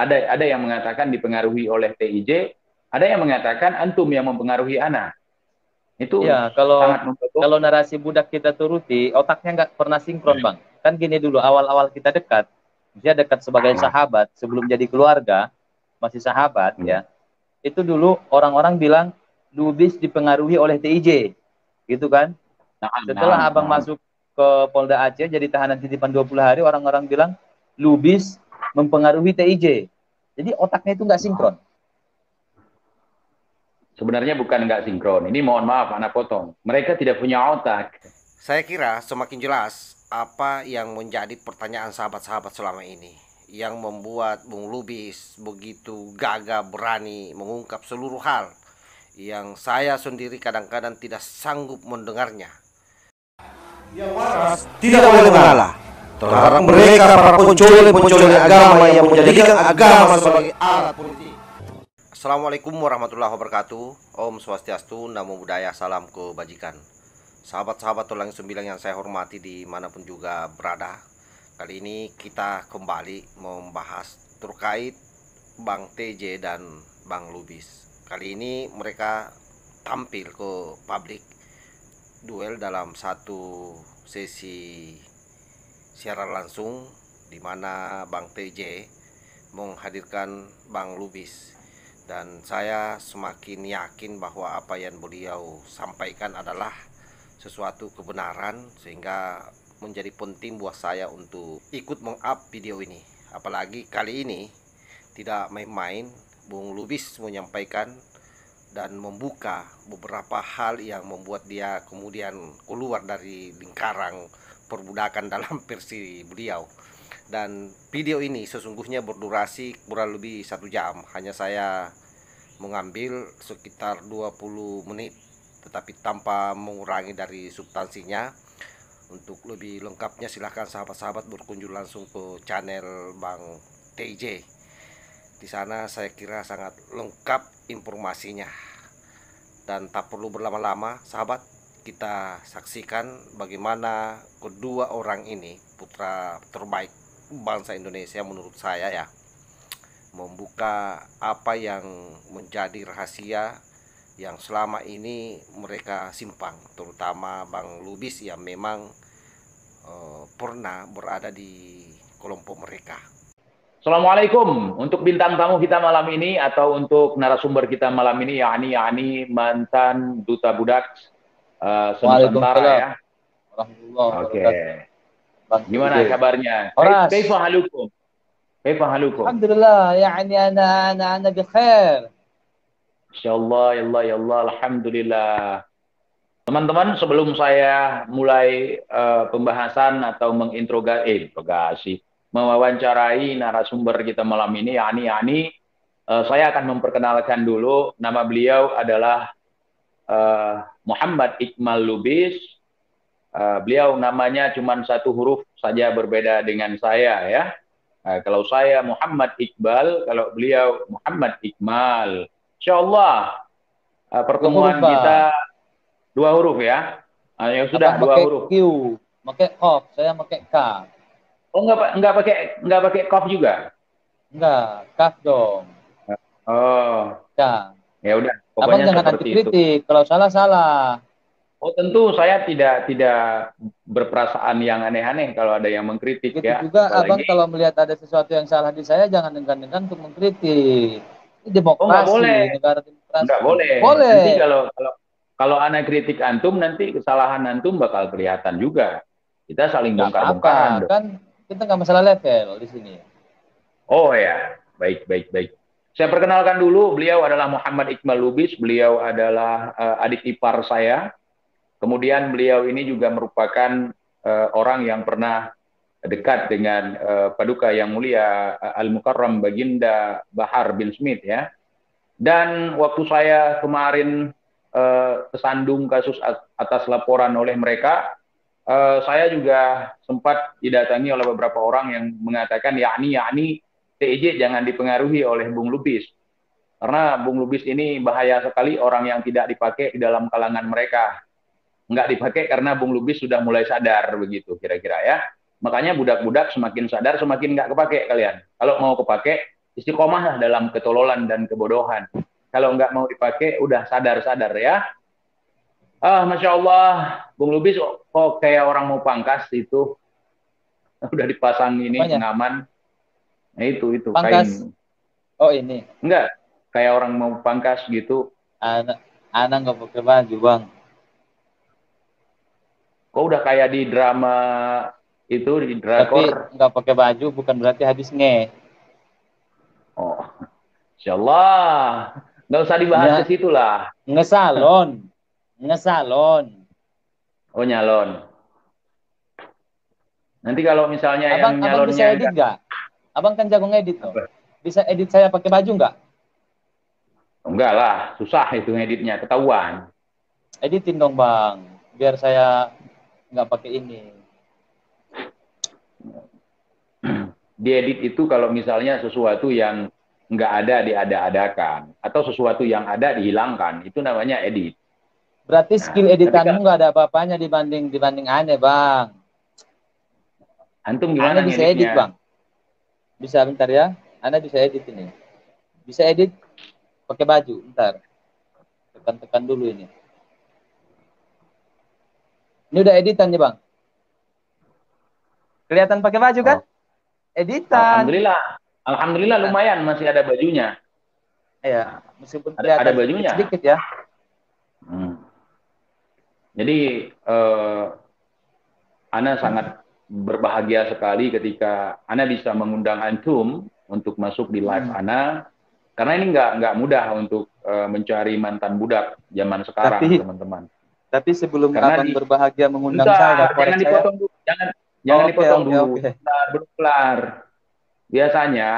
Ada yang mengatakan dipengaruhi oleh TIJ, ada yang mengatakan antum yang mempengaruhi ana. Ya, Itu kalau sangat membantu. kalau narasi budak kita turuti, otaknya nggak pernah sinkron, Bang. Kan gini dulu, awal-awal kita dekat, dia dekat sebagai sahabat, sebelum jadi keluarga, masih sahabat, ya. Itu dulu orang-orang bilang, Lubis dipengaruhi oleh TIJ, gitu kan. Nah, Setelah nah, abang nah. masuk ke Polda Aceh, jadi tahanan titipan 20 hari, orang-orang bilang, Lubis mempengaruhi TIJ. Jadi otaknya itu nggak sinkron. Sebenarnya bukan nggak sinkron. Ini mohon maaf, anak potong. Mereka tidak punya otak. Saya kira semakin jelas apa yang menjadi pertanyaan sahabat-sahabat selama ini yang membuat Bung Lubis begitu gagah berani mengungkap seluruh hal yang saya sendiri kadang-kadang tidak sanggup mendengarnya. Yang waras tidak boleh mengalah terhadap mereka para pencuri agama yang menjadikan agama sebagai alat politik. Assalamualaikum warahmatullahi wabarakatuh. Om Swastiastu, Namo Buddhaya, salam kebajikan. Sahabat-sahabat tulang sembilan yang saya hormati dimanapun juga berada. Kali ini kita kembali membahas terkait Bang TJ dan Bang Lubis. Kali ini mereka tampil ke publik, duel dalam satu sesi siaran langsung di mana Bang TJ menghadirkan Bang Lubis. Dan saya semakin yakin bahwa apa yang beliau sampaikan adalah sesuatu kebenaran, sehingga menjadi penting buat saya untuk ikut meng-up video ini. Apalagi kali ini tidak main-main, Bung Lubis menyampaikan dan membuka beberapa hal yang membuat dia kemudian keluar dari lingkaran perbudakan dalam versi beliau. Dan video ini sesungguhnya berdurasi kurang lebih 1 jam. Hanya saya mengambil sekitar 20 menit, tetapi tanpa mengurangi dari substansinya. Untuk lebih lengkapnya silahkan sahabat-sahabat berkunjung langsung ke channel Bang TJ. Di sana saya kira sangat lengkap informasinya. Dan tak perlu berlama-lama sahabat, kita saksikan bagaimana kedua orang ini, putra terbaik bangsa Indonesia menurut saya ya, membuka apa yang menjadi rahasia yang selama ini mereka simpang, terutama Bang Lubis yang memang pernah berada di kelompok mereka. Assalamualaikum untuk bintang tamu kita malam ini atau untuk narasumber kita malam ini, yakni mantan duta budak senusantara Waalaikumsalam ya. warahmatullahi Oke. wabarakatuh. Bang TJ. Gimana kabarnya? Horas. Kaifa halukum? Kaifa halukum? Alhamdulillah, يعني أنا بخير. Insyaallah, ya Allah, ya Allah, alhamdulillah. Teman-teman, sebelum saya mulai pembahasan atau menginterogasi, mewawancarai narasumber kita malam ini, saya akan memperkenalkan dulu. Nama beliau adalah Muhammad Iqmal Lubis. Beliau namanya cuma satu huruf saja berbeda dengan saya ya. Kalau saya Muhammad Iqbal, kalau beliau Muhammad Iqmal. Insyaallah Dua huruf, pertemuan Bang. kita 2 huruf ya. Ya sudah Abang dua pakai huruf. Q, pakai Qaf, saya pakai K. Oh nggak pakai kof juga. Enggak, Kaf dong. Oh Ya. ya udah Abang pokoknya jangan anti seperti itu. kritik. Kalau salah salah. Oh tentu saya tidak berperasaan yang aneh-aneh kalau ada yang mengkritik Begitu ya. juga abang Apalagi kalau melihat ada sesuatu yang salah di saya, jangan enggan-enggan untuk mengkritik. Ini oh nggak boleh, demokrasi, negara nggak demokrasi. boleh. Nanti Boleh. kalau anak kritik antum nanti kesalahan antum bakal kelihatan juga. Kita saling Nggak apa-apa. bongkar-bongkaran dong. Kan kita nggak masalah level di sini. Oh ya, baik, baik, baik. Saya perkenalkan dulu, beliau adalah Muhammad Iqbal Lubis, beliau adalah adik ipar saya. Kemudian beliau ini juga merupakan orang yang pernah dekat dengan Paduka Yang Mulia Al-Mukarram Baginda Bahar bin Smith ya. Dan waktu saya kemarin kesandung kasus atas laporan oleh mereka, saya juga sempat didatangi oleh beberapa orang yang mengatakan yakni TIJ jangan dipengaruhi oleh Bung Lubis. Karena Bung Lubis ini bahaya sekali, orang yang tidak dipakai di dalam kalangan mereka. Nggak dipakai karena Bung Lubis sudah mulai sadar begitu kira-kira ya. Makanya budak-budak semakin sadar semakin nggak kepake kalian. Kalau mau kepake istiqomah lah dalam ketololan dan kebodohan. Kalau nggak mau dipakai, udah sadar-sadar ya. Masya Allah, Bung Lubis kok kayak orang mau pangkas itu. Udah dipasang ini Apanya? pengaman. Nah itu Pangkas. kain. Oh ini. Enggak, kayak orang mau pangkas gitu. Anak anak nggak pakai baju bang. Kok udah kayak di drama itu, di Tapi drakor. nggak pakai baju bukan berarti habis nge. Oh, Insya Allah. Nggak usah dibahas ke situ lah. Ngesalon, ngesalon. Oh, nyalon. Nanti kalau misalnya yang Abang bisa nyalonnya edit nggak? Abang kan jago ngedit loh. apa? Bisa edit saya pakai baju nggak? Enggak lah, susah itu ngeditnya, ketahuan. Editin dong bang, biar saya nggak pakai ini. Diedit itu kalau misalnya sesuatu yang nggak ada diada-adakan, atau sesuatu yang ada dihilangkan, itu namanya edit. Berarti Nah, skill tapi editanmu kalau nggak ada apa-apanya dibanding aneh bang. antum Aneh gimana bisa edit ngeditnya? bang. Bisa bentar ya. Aneh bisa edit ini. Bisa edit pakai baju. Bentar. Tekan-tekan dulu ini. Ini udah editan ya bang. Kelihatan pakai baju kan? Oh, Editan. Alhamdulillah. Alhamdulillah Editan. lumayan masih ada bajunya. Ya, meskipun Ada kelihatan bajunya. sedikit ya. Hmm. Jadi Ana sangat berbahagia sekali ketika Ana bisa mengundang antum untuk masuk di live Ana, karena ini nggak mudah untuk mencari mantan budak zaman sekarang, teman-teman. Tapi sebelum Karena abang berbahagia mengundang saya, bentar, korek jangan saya. dipotong dulu, jangan dipotong dulu. Oke. Bentar, belum kelar. Biasanya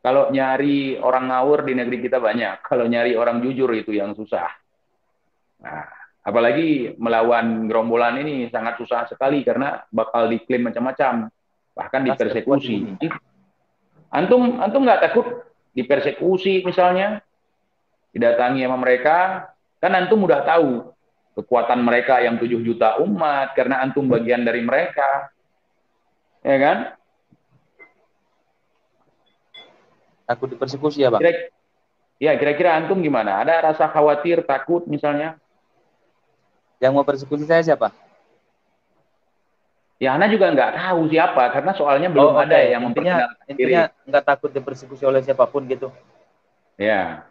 kalau nyari orang ngawur di negeri kita banyak, kalau nyari orang jujur itu yang susah. Nah, apalagi melawan gerombolan ini sangat susah sekali karena bakal diklaim macam-macam, bahkan dipersekusi. Antum nggak takut dipersekusi misalnya, didatangi sama mereka, kan antum udah tahu kekuatan mereka yang 7 juta umat karena antum bagian dari mereka, ya kan? Takut dipersekusi ya bang? Kira-kira antum gimana? Ada rasa khawatir, takut misalnya? Yang mau persekusi saya siapa? Ya, Ana juga nggak tahu siapa, karena soalnya belum ada yang memperkenalkan diri. Intinya nggak takut dipersekusi oleh siapapun gitu. Ya.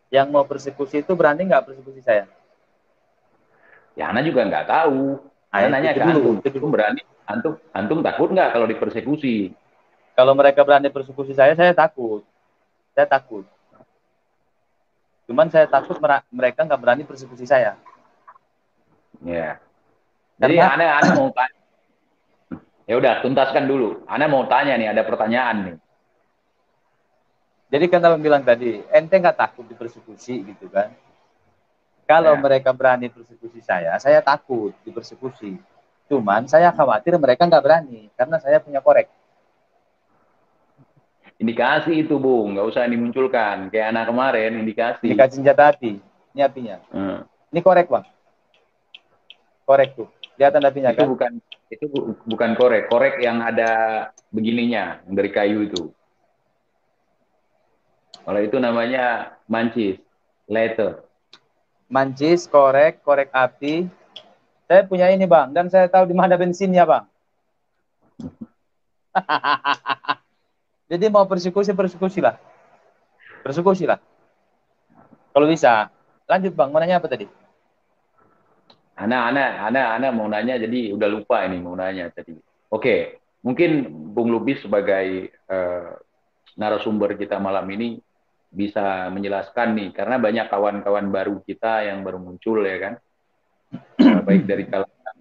Yang mau persekusi itu berani nggak persekusi saya? Ya, Ana juga nggak tahu. Ana nanya ke antum berani? Antum takut nggak kalau dipersekusi? Kalau mereka berani persekusi saya takut. Saya takut. Cuman saya takut mereka nggak berani persekusi saya. Ya. Jadi Ana mau tanya. Ya udah, tuntaskan dulu. Ana mau tanya nih, ada pertanyaan nih. Jadi kan abang bilang tadi, ente nggak takut dipersekusi gitu kan? Kalau mereka berani persekusi saya takut dipersekusi. Cuman saya khawatir mereka nggak berani karena saya punya korek. Indikasi itu, Bung, nggak usah dimunculkan. Kayak anak kemarin, indikasi. Indikasi senjata api. Ini apinya. Ini korek bang. Korek tuh. Kelihatan apinya kan? Itu bukan korek. Korek yang ada begininya, dari kayu itu. Kalau itu namanya mancis, lighter. Mancis, korek api. Saya punya ini bang, dan saya tahu di mana bensinnya bang. Jadi mau persekusilah. Persekusilah. Kalau bisa. Lanjut bang, mau nanya apa tadi? Ana mau nanya, jadi udah lupa ini mau nanya tadi. Oke, mungkin Bung Lubis sebagai narasumber kita malam ini bisa menjelaskan nih, karena banyak kawan-kawan baru kita yang baru muncul ya kan, baik dari kalangan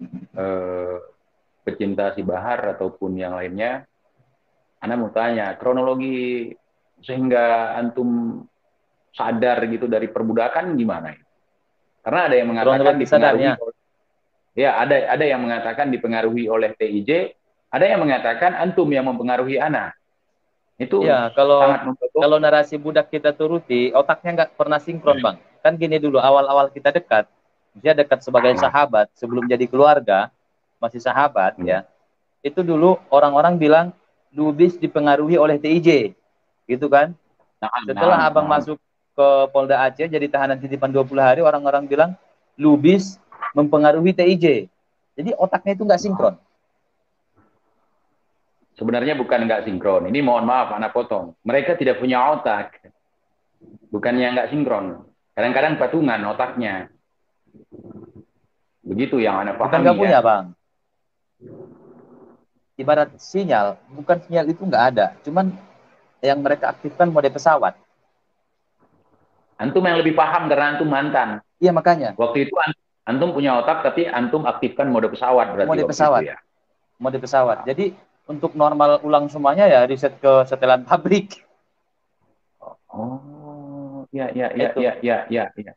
pecinta si Bahar ataupun yang lainnya. Ana mau tanya, kronologi sehingga antum sadar gitu dari perbudakan gimana? Karena ada yang mengatakan dipengaruhi ada yang mengatakan dipengaruhi oleh TIJ, ada yang mengatakan antum yang mempengaruhi Ana. Itu ya, kalau narasi budak kita turuti, otaknya nggak pernah sinkron bang. Kan gini dulu, awal-awal kita dekat, dia dekat sebagai sahabat, sebelum jadi keluarga, masih sahabat ya. Itu dulu orang-orang bilang Lubis dipengaruhi oleh TIJ. gitu kan? Nah, Setelah nah, abang nah. masuk ke Polda Aceh jadi tahanan titipan 20 hari, orang-orang bilang Lubis mempengaruhi TIJ. Jadi otaknya itu nggak sinkron. Sebenarnya bukan nggak sinkron. Ini mohon maaf, anak potong. Mereka tidak punya otak. Bukannya nggak sinkron. Kadang-kadang patungan otaknya. Begitu yang anak Bukan pahami nggak ya. punya, Bang. Ibarat sinyal, bukan sinyal itu nggak ada. Cuman yang mereka aktifkan mode pesawat. Antum yang lebih paham karena antum mantan. Iya, makanya. Waktu itu antum punya otak, tapi antum aktifkan mode pesawat berarti Mode waktu itu pesawat. ya. Mode pesawat. Jadi untuk normal ulang semuanya ya riset ke setelan pabrik. Oh, ya, ya, ya, Itu. ya, ya, ya, ya.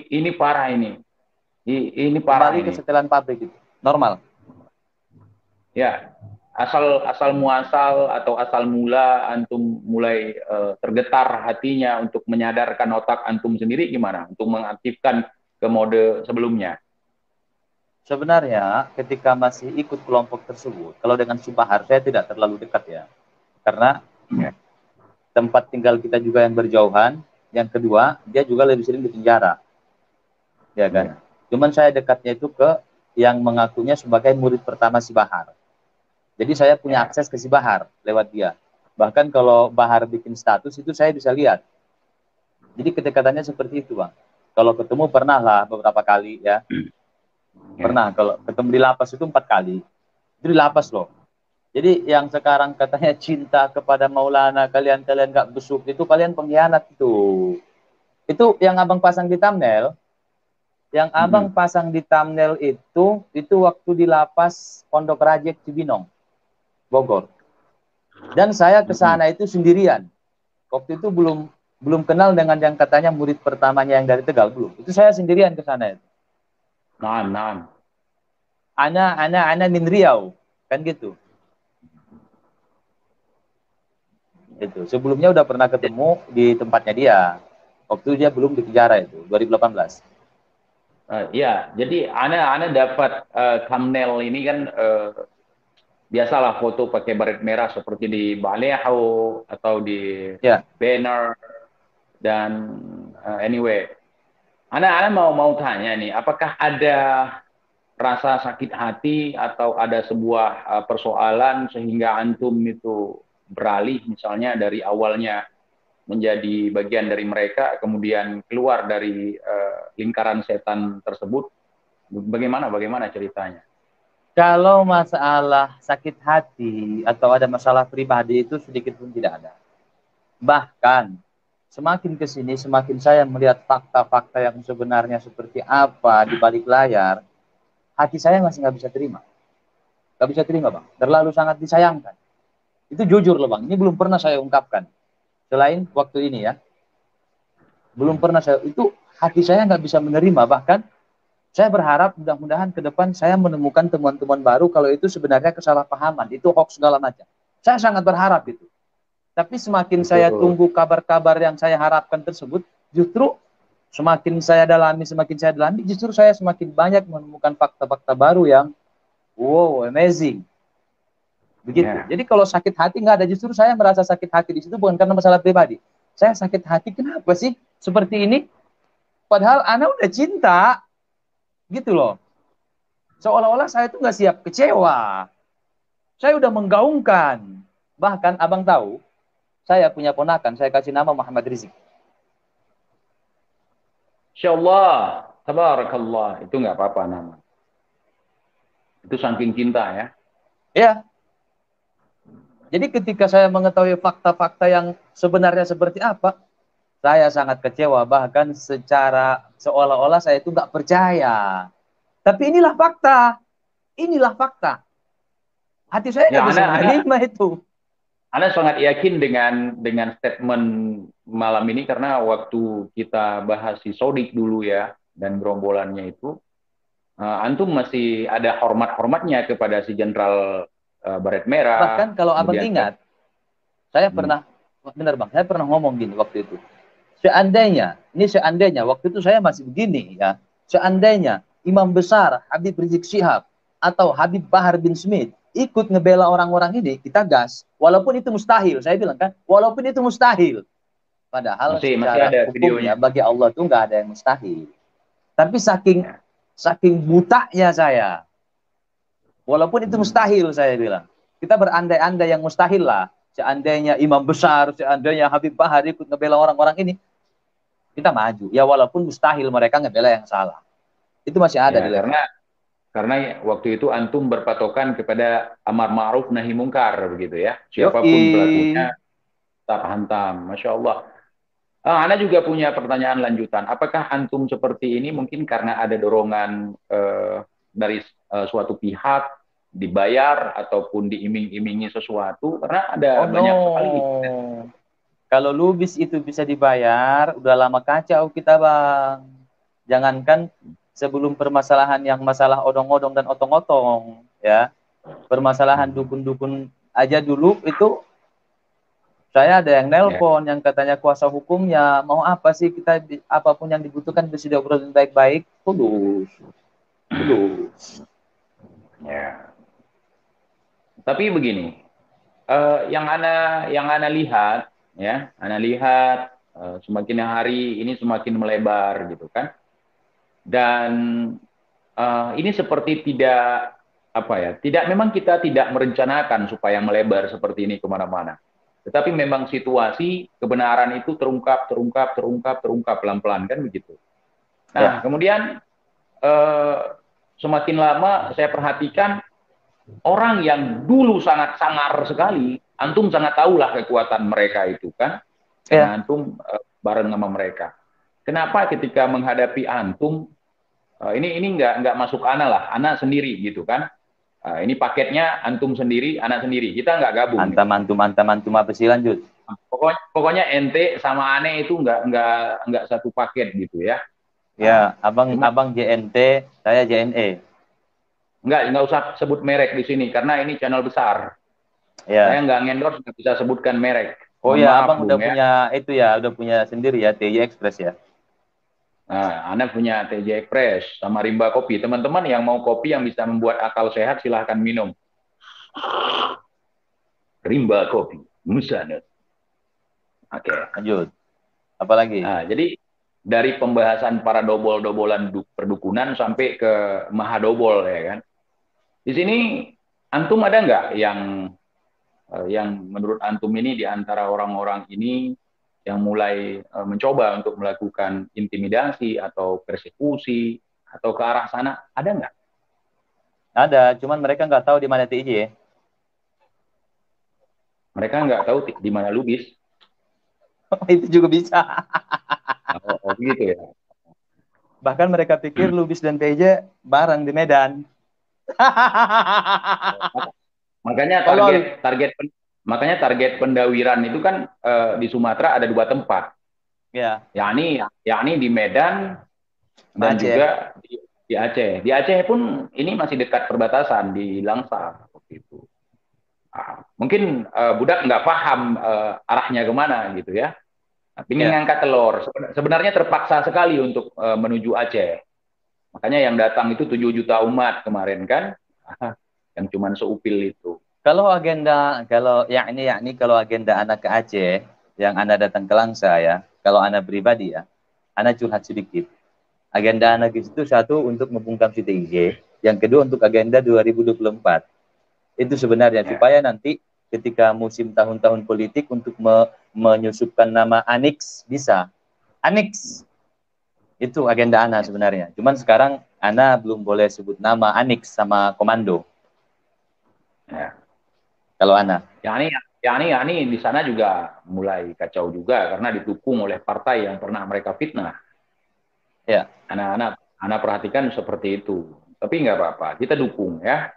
Ini parah ini. Ini parah Kembali ke ini. setelan pabrik itu. Normal. Ya, asal muasal atau asal mula antum mulai tergetar hatinya untuk menyadarkan otak antum sendiri gimana? Untuk mengaktifkan ke mode sebelumnya. Sebenarnya ketika masih ikut kelompok tersebut, kalau dengan Subahar saya tidak terlalu dekat ya. Karena Ya. tempat tinggal kita juga yang berjauhan. Yang kedua, dia juga lebih sering di penjara. Ya kan? Ya. Cuman saya dekatnya itu ke yang mengakunya sebagai murid pertama si Bahar. Jadi saya punya Ya. akses ke si Bahar lewat dia. Bahkan kalau Bahar bikin status itu saya bisa lihat. Jadi kedekatannya seperti itu, Bang. Kalau ketemu pernah lah beberapa kali ya. Ya. Pernah kalau ketemu di lapas itu 4 kali. Itu di lapas loh. Jadi yang sekarang katanya cinta kepada Maulana, kalian-kalian gak besuk, itu kalian pengkhianat itu. Itu yang abang pasang di thumbnail. Yang abang Mm-mm. pasang di thumbnail itu waktu di lapas Pondok Rajek Cibinong, Bogor. Dan saya ke Mm-mm. sana itu sendirian. Waktu itu belum belum kenal dengan yang katanya murid pertamanya yang dari Tegal, belum. Itu saya sendirian ke sana itu. Nah, nah. Ana min Riau, kan gitu. Itu sebelumnya udah pernah ketemu di tempatnya dia. Waktu dia belum di penjara itu 2018. Ya, jadi ana dapat thumbnail ini kan biasalah foto pakai baret merah seperti di baleho atau di Ya, banner dan anyway. Ana mau tanya nih, apakah ada rasa sakit hati atau ada sebuah persoalan sehingga antum itu beralih misalnya dari awalnya menjadi bagian dari mereka kemudian keluar dari lingkaran setan tersebut. Bagaimana ceritanya? kalau masalah sakit hati atau ada masalah pribadi itu sedikit pun tidak ada. Bahkan semakin ke sini semakin saya melihat fakta-fakta yang sebenarnya seperti apa di balik layar, hati saya masih nggak bisa terima. Nggak bisa terima, Bang. Terlalu sangat disayangkan. Itu jujur loh, Bang. Ini belum pernah saya ungkapkan. Selain waktu ini ya. Belum pernah saya, itu hati saya nggak bisa menerima. Bahkan saya berharap mudah-mudahan ke depan saya menemukan temuan-temuan baru kalau itu sebenarnya kesalahpahaman. Itu hoax segala macam. Saya sangat berharap itu. Tapi semakin saya Betul. tunggu kabar-kabar yang saya harapkan tersebut, justru semakin saya dalami, justru saya semakin banyak menemukan fakta-fakta baru yang wow, amazing. Begitu. Ya. Jadi kalau sakit hati nggak ada, justru saya merasa sakit hati di situ bukan karena masalah pribadi. Saya sakit hati kenapa sih seperti ini? Padahal anak udah cinta, gitu loh. Seolah-olah saya tuh nggak siap kecewa. Saya udah menggaungkan. Bahkan abang tahu, saya punya ponakan, saya kasih nama Muhammad Rizik. Insya Allah, tabarakallah, itu nggak apa-apa nama. Itu saking cinta ya. Ya, jadi ketika saya mengetahui fakta-fakta yang sebenarnya seperti apa, saya sangat kecewa. Bahkan secara seolah-olah saya itu nggak percaya. Tapi inilah fakta. Inilah fakta. Hati saya Ya, nggak bisa menerima itu. Ana sangat yakin dengan statement malam ini karena waktu kita bahas si Sodik dulu ya dan gerombolannya itu, antum masih ada hormat-hormatnya kepada si Jenderal Baret Merah, Bahkan kalau abang kemudian ingat, saya hmm, pernah, benar bang, saya pernah ngomong gini waktu itu. Seandainya, waktu itu saya masih begini ya, seandainya Imam Besar Habib Rizik Syihab atau Habib Bahar bin Smith ikut ngebela orang-orang ini, kita gas. Walaupun itu mustahil, saya bilang kan, walaupun itu mustahil. Padahal Masih secara ada hukumnya videonya. bagi Allah tuh nggak ada yang mustahil. Tapi saking Ya. saking butanya saya, walaupun itu mustahil, saya bilang, kita berandai-andai yang mustahil lah. Seandainya imam besar, seandainya Habib Bahar ikut ngebela orang-orang ini, kita maju. Ya walaupun mustahil mereka ngebela yang salah. Itu masih ada Ya, di level. karena waktu itu antum berpatokan kepada amar ma'ruf nahi mungkar begitu ya. Siapapun Yoi. pelakunya tak hantam. Masya Allah. Ana juga punya pertanyaan lanjutan. Apakah antum seperti ini mungkin karena ada dorongan dari suatu pihak dibayar ataupun diiming-imingi sesuatu? Karena ada Oh banyak sekali. no. Kalau lubis itu bisa dibayar, udah lama kacau kita, Bang. Jangankan sebelum permasalahan yang masalah odong-odong dan otong-otong, ya. Permasalahan dukun-dukun aja dulu itu saya ada yang Ya, nelpon yang katanya kuasa hukumnya, mau apa sih kita apapun yang dibutuhkan bisa diobrolin baik-baik. Tulus. Tulus. ya. Tapi begini, yang ana lihat ya, ana lihat semakin hari ini semakin melebar gitu kan. Dan ini seperti tidak apa ya, tidak memang kita tidak merencanakan supaya melebar seperti ini kemana-mana. Tetapi memang situasi kebenaran itu terungkap, terungkap, terungkap, terungkap pelan-pelan kan begitu. Nah, Ya, kemudian semakin lama saya perhatikan orang yang dulu sangat sangar sekali, antum sangat tahulah kekuatan mereka itu kan, ya. karena antum bareng sama mereka. Kenapa ketika menghadapi antum ini nggak masuk ana lah, ana sendiri gitu kan. Ini paketnya antum sendiri, ana sendiri. Kita nggak gabung nih. Antam-antum apa sih, lanjut? Pokoknya ente sama ane itu nggak satu paket gitu ya. Ya, Cuma abang JNT, saya JNE. nggak usah sebut merek di sini karena ini channel besar. Saya Ya. nggak endorse, nggak bisa sebutkan merek. Oh Mohon ya, maaf, abang udah Bung ya. punya itu ya, udah punya sendiri ya, TY Express ya. Ana punya TJ Express sama Rimba Kopi. Teman-teman yang mau kopi yang bisa membuat akal sehat silahkan minum. Rimba Kopi, Musanut. Oke. Lanjut. Apalagi? Nah, jadi dari pembahasan para dobol-dobolan perdukunan sampai ke mahadobol ya kan. Di sini antum ada nggak yang menurut antum ini di antara orang-orang ini yang mulai mencoba untuk melakukan intimidasi atau persekusi atau ke arah sana, ada nggak? Ada, cuman mereka nggak tahu di mana TJ ya. Mereka nggak tahu di mana Lubis. Itu juga bisa. Oh, gitu ya. Bahkan mereka pikir Lubis dan TJ bareng di Medan. Makanya Tolol. target pendawiran itu kan di Sumatera ada dua tempat, Ya, yakni di Medan dan Aceh. juga di Aceh. Di Aceh pun ini masih dekat perbatasan di Langsa gitu. Mungkin budak nggak paham arahnya kemana gitu ya. Pingin Ya. ngangkat telur. Sebenarnya terpaksa sekali untuk menuju Aceh. Makanya yang datang itu 7 juta umat kemarin kan, yang cuman seupil itu. Kalau kalau agenda anak ke Aceh yang Anda datang ke Langsa ya, kalau Anda pribadi ya, Anda curhat sedikit. Agenda anak itu satu untuk membungkam si TIJ, yang kedua untuk agenda 2024. Itu sebenarnya Ya, supaya nanti ketika musim tahun-tahun politik untuk menyusupkan nama Anix bisa. Anix itu agenda Ana sebenarnya. Cuman sekarang Ana belum boleh sebut nama Anix sama komando. ya. Kalau Ana. Yani di sana juga mulai kacau juga karena didukung oleh partai yang pernah mereka fitnah. Ya. Anak-anak perhatikan seperti itu. Tapi nggak apa-apa, kita dukung ya.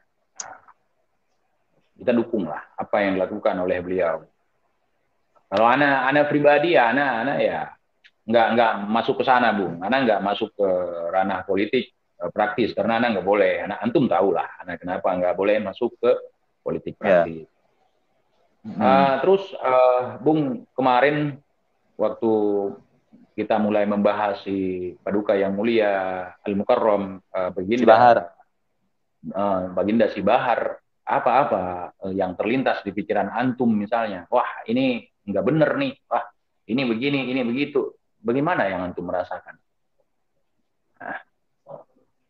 Kita dukunglah apa yang dilakukan oleh beliau. Kalau anak pribadi ya, anak ya nggak masuk ke sana, Bung. Anak nggak masuk ke ranah politik praktis karena anak nggak boleh. Anak antum tahu lah, anak kenapa nggak boleh masuk ke politik Ya. praktis. Terus Bung, kemarin waktu kita mulai membahas si Paduka yang mulia Al Mukarram Si Bahar. Baginda Si Bahar, apa-apa yang terlintas di pikiran antum misalnya, wah ini nggak bener nih, wah ini begini, ini begitu, bagaimana yang antum merasakan? Nah,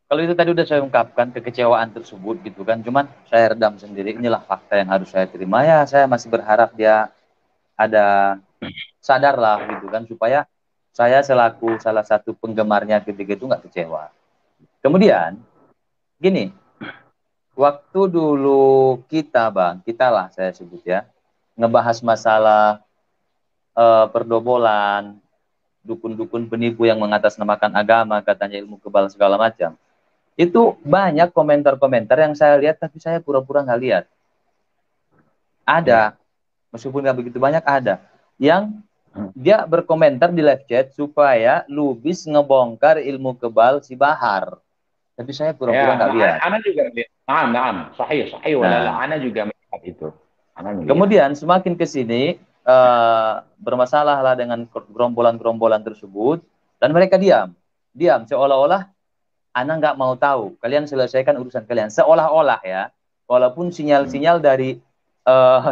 Kalau itu tadi udah saya ungkapkan kekecewaan tersebut gitu kan, cuman saya redam sendiri. Inilah fakta yang harus saya terima. Ya, saya masih berharap dia ada sadar lah gitu kan, supaya saya selaku salah satu penggemarnya ketika itu nggak kecewa. Kemudian gini, waktu dulu kita bang, kita lah saya sebut ya, ngebahas masalah perdobolan, dukun-dukun penipu yang mengatasnamakan agama, katanya ilmu kebal segala macam. Itu banyak komentar-komentar yang saya lihat, tapi saya pura-pura nggak lihat. ya. Ada, meskipun nggak begitu banyak, ada. Yang Hmm. dia berkomentar di live chat supaya Lubis ngebongkar ilmu kebal si Bahar. Tapi saya pura-pura Ya, nggak lihat. ana juga melihat. Nah, sahih, sahih, walala. Nah, Ana juga melihat itu. Ana melihat. kemudian semakin ke sini bermasalahlah dengan gerombolan-gerombolan tersebut, dan mereka diam, diam seolah-olah Ana nggak mau tahu. Kalian selesaikan urusan kalian. Seolah-olah ya, walaupun Hmm. sinyal-sinyal dari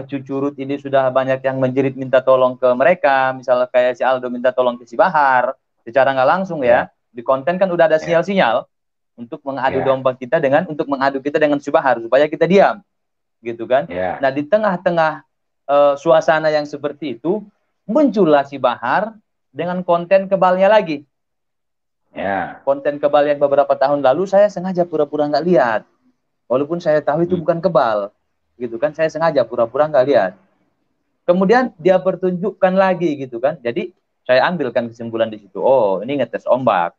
Cucurut ini sudah banyak yang menjerit minta tolong ke mereka, misalnya kayak si Aldo minta tolong ke si Bahar, secara nggak langsung Ya, ya, di konten kan udah ada ya, sinyal-sinyal untuk mengadu ya, domba kita dengan si Bahar supaya kita diam, gitu kan? ya, Nah di tengah-tengah suasana yang seperti itu muncullah si Bahar dengan konten kebalnya lagi. ya. Konten kebal yang beberapa tahun lalu saya sengaja pura-pura nggak lihat, walaupun saya tahu itu Hmm. bukan kebal, gitu kan? Saya sengaja pura-pura nggak lihat. Kemudian dia pertunjukkan lagi, gitu kan? Jadi saya ambilkan kesimpulan di situ. Oh, ini ngetes ombak,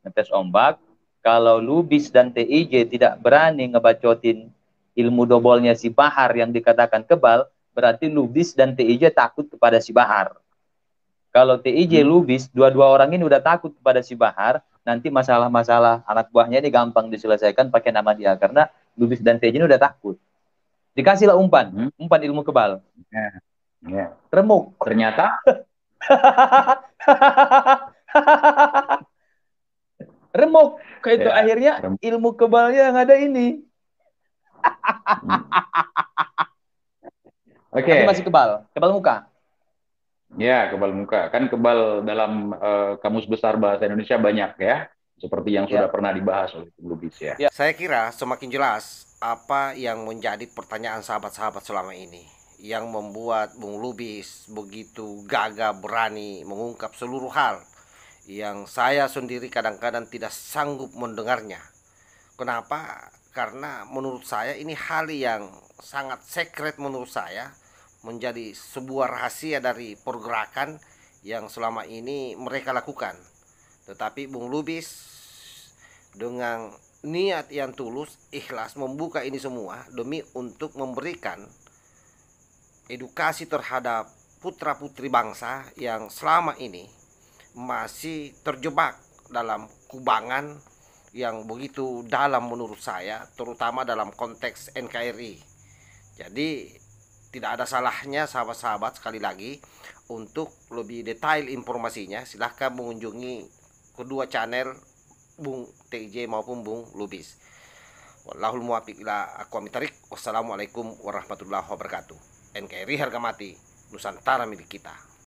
ngetes ombak. Kalau Lubis dan TIJ tidak berani ngebacotin ilmu dobolnya si Bahar yang dikatakan kebal, berarti Lubis dan TIJ takut kepada si Bahar. Kalau TIJ Hmm. Lubis, dua-dua orang ini udah takut kepada si Bahar, nanti masalah-masalah anak buahnya ini gampang diselesaikan pakai nama dia, karena Lubis dan TIJ ini udah takut. Dikasihlah umpan, Hmm. umpan ilmu kebal. Ya, ya. Remuk. Ternyata, Remuk. Kayak itu ya. akhirnya ilmu kebalnya yang ada ini. Hmm. Tapi masih Oke. kebal, kebal muka. Ya, kebal muka. Kan kebal dalam Kamus Besar Bahasa Indonesia banyak ya. Seperti yang sudah Ya. pernah dibahas oleh Lubis ya. Ya. Saya kira semakin jelas apa yang menjadi pertanyaan sahabat-sahabat selama ini, yang membuat Bung Lubis begitu gagah berani mengungkap seluruh hal yang saya sendiri kadang-kadang tidak sanggup mendengarnya. Kenapa? Karena menurut saya ini hal yang sangat secret, menurut saya menjadi sebuah rahasia dari pergerakan yang selama ini mereka lakukan. Tetapi Bung Lubis dengan niat yang tulus, ikhlas membuka ini semua demi untuk memberikan edukasi terhadap putra-putri bangsa yang selama ini masih terjebak dalam kubangan yang begitu dalam menurut saya, terutama dalam konteks NKRI. Jadi tidak ada salahnya sahabat-sahabat, sekali lagi, untuk lebih detail informasinya silahkan mengunjungi kedua channel Bung TJ maupun Bung Lubis. Wallahul muwaffiq ila aqwamit thoriq. Wassalamualaikum warahmatullahi wabarakatuh. NKRI harga mati, Nusantara milik kita.